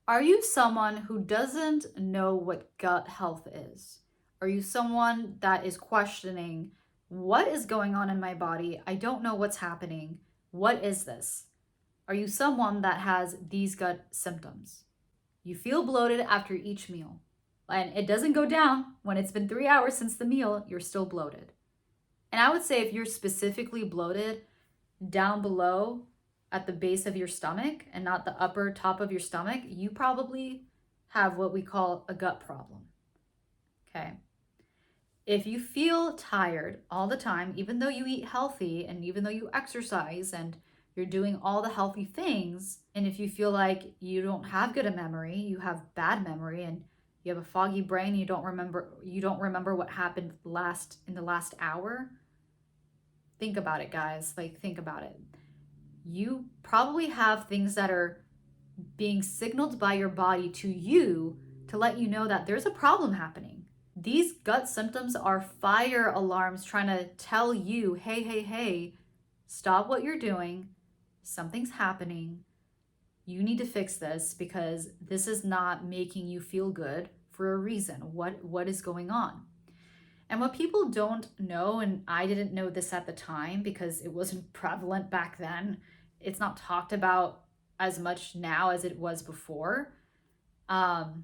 Are you someone who doesn't know what gut health is? Are you someone that is questioning, what is going on in my body? I don't know what's happening. What is this? Are you someone that has these gut symptoms? You feel bloated after each meal, and it doesn't go down when it's been 3 hours since the meal, you're still bloated. And I would say if you're specifically bloated down below at the base of your stomach and not the upper top of your stomach, you probably have what we call a gut problem. Okay. If you feel tired all the time, even though you eat healthy and even though you exercise and you're doing all the healthy things, and if you feel like you don't have good a memory, you have bad memory and you have a foggy brain, you don't remember what happened in the last hour, think about it, guys. Like, think about it. You probably have things that are being signaled by your body to you to let you know that there's a problem happening. These gut symptoms are fire alarms trying to tell you, hey, hey, hey, stop what you're doing. Something's happening. You need to fix this because this is not making you feel good for a reason. What is going on? And what people don't know, and I didn't know this at the time because it wasn't prevalent back then, it's not talked about as much now as it was before. And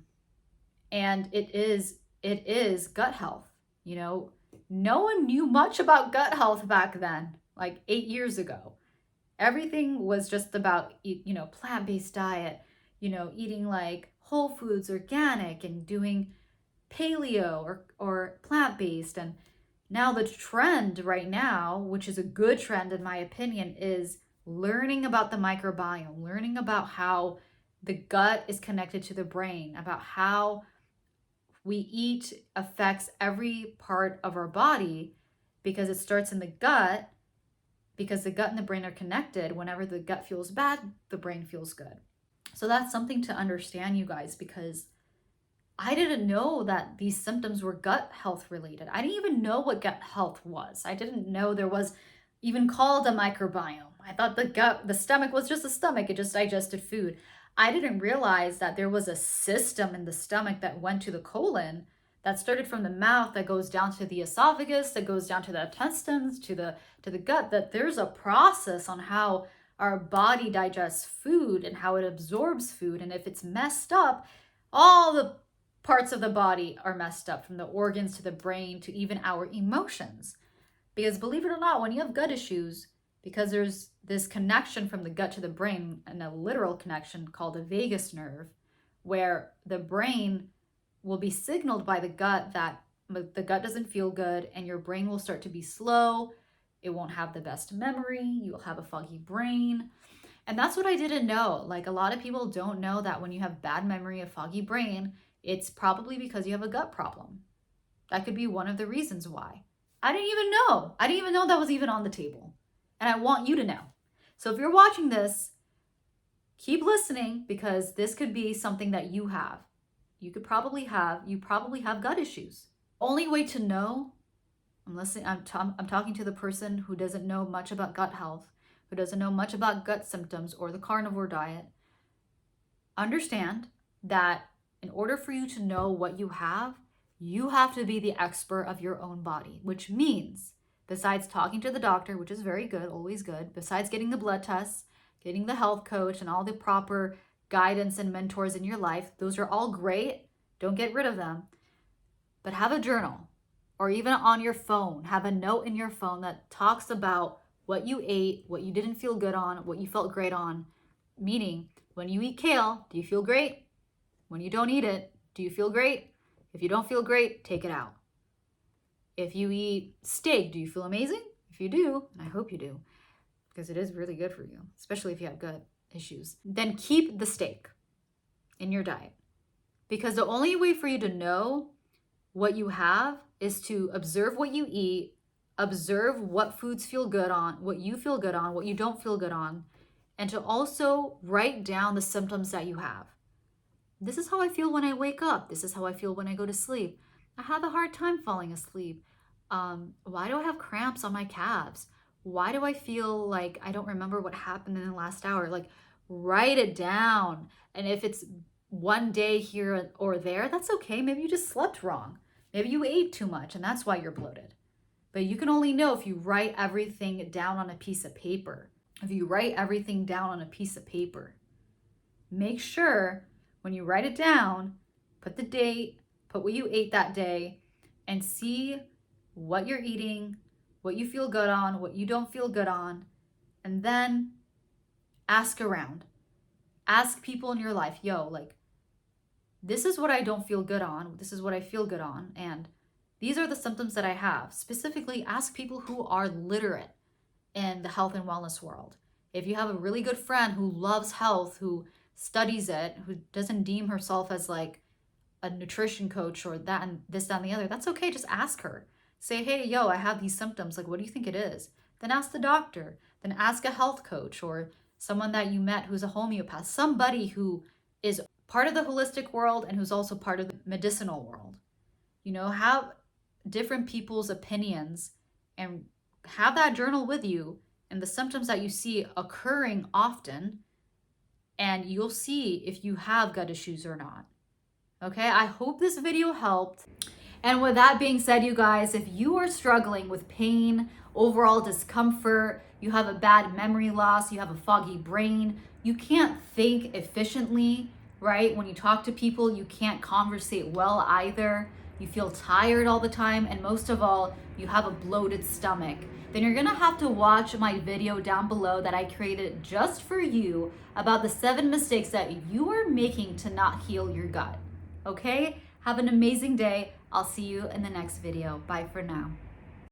it is gut health. You know, no one knew much about gut health back then, like 8 years ago. Everything was just about, plant-based diet, eating like whole foods, organic, and doing paleo or plant-based. And now the trend right now, which is a good trend in my opinion, is learning about the microbiome, learning about how the gut is connected to the brain, about how we eat affects every part of our body, because it starts in the gut, because the gut and the brain are connected. Whenever the gut feels bad, the brain feels good. So that's something to understand, you guys, because I didn't know that these symptoms were gut health related. I didn't even know what gut health was. I didn't know there was even called a microbiome. I thought the stomach was just a stomach. It just digested food. I didn't realize that there was a system in the stomach that went to the colon, that started from the mouth, that goes down to the esophagus, that goes down to the intestines, to the gut, that there's a process on how our body digests food and how it absorbs food. And if it's messed up, all the parts of the body are messed up, from the organs to the brain to even our emotions. Because believe it or not, when you have gut issues, because there's this connection from the gut to the brain, and a literal connection called the vagus nerve, where the brain will be signaled by the gut that the gut doesn't feel good, and your brain will start to be slow. It won't have the best memory. You'll have a foggy brain. And that's what I didn't know. Like, a lot of people don't know that when you have bad memory, a foggy brain, it's probably because you have a gut problem. That could be one of the reasons why. I didn't even know. I didn't even know that was even on the table. And I want you to know. So if you're watching this, keep listening, because this could be something that you have. You probably have gut issues. Only way to know, I'm talking to the person who doesn't know much about gut health, who doesn't know much about gut symptoms or the carnivore diet. Understand that in order for you to know what you have to be the expert of your own body, which means, besides talking to the doctor, which is very good, always good, besides getting the blood tests, getting the health coach and all the proper guidance and mentors in your life, those are all great. Don't get rid of them. But have a journal, or even on your phone, have a note in your phone that talks about what you ate, what you didn't feel good on, what you felt great on. Meaning, when you eat kale, do you feel great? When you don't eat it, do you feel great? If you don't feel great, take it out. If you eat steak, do you feel amazing? If you do, and I hope you do, because it is really good for you, especially if you have gut issues, then keep the steak in your diet. Because the only way for you to know what you have is to observe what you eat, observe what foods feel good on, what you feel good on, what you don't feel good on, and to also write down the symptoms that you have. This is how I feel when I wake up. This is how I feel when I go to sleep. I have a hard time falling asleep. Why do I have cramps on my calves? Why do I feel like I don't remember what happened in the last hour? Like, write it down. And if it's one day here or there, that's okay. Maybe you just slept wrong. Maybe you ate too much and that's why you're bloated. But you can only know if you write everything down on a piece of paper. If you write everything down on a piece of paper, make sure when you write it down, put the date, put what you ate that day, and see what you're eating, what you feel good on, what you don't feel good on, and then ask around. Ask people in your life, yo, like, this is what I don't feel good on, this is what I feel good on, and these are the symptoms that I have. Specifically, ask people who are literate in the health and wellness world. If you have a really good friend who loves health, who studies it, who doesn't deem herself as like a nutrition coach or that and this, that, and the other, that's okay. Just ask her. Say, hey, yo, I have these symptoms. Like, what do you think it is? Then ask the doctor. Then ask a health coach or someone that you met who's a homeopath, somebody who is part of the holistic world and who's also part of the medicinal world. You know, have different people's opinions and have that journal with you and the symptoms that you see occurring often, and you'll see if you have gut issues or not. Okay, I hope this video helped. And with that being said, you guys, if you are struggling with pain, overall discomfort, you have a bad memory loss, you have a foggy brain, you can't think efficiently, right? When you talk to people, you can't conversate well either, you feel tired all the time, and most of all, you have a bloated stomach, then you're gonna have to watch my video down below that I created just for you about the 7 mistakes that you are making to not heal your gut. Okay? Have an amazing day. I'll see you in the next video. Bye for now.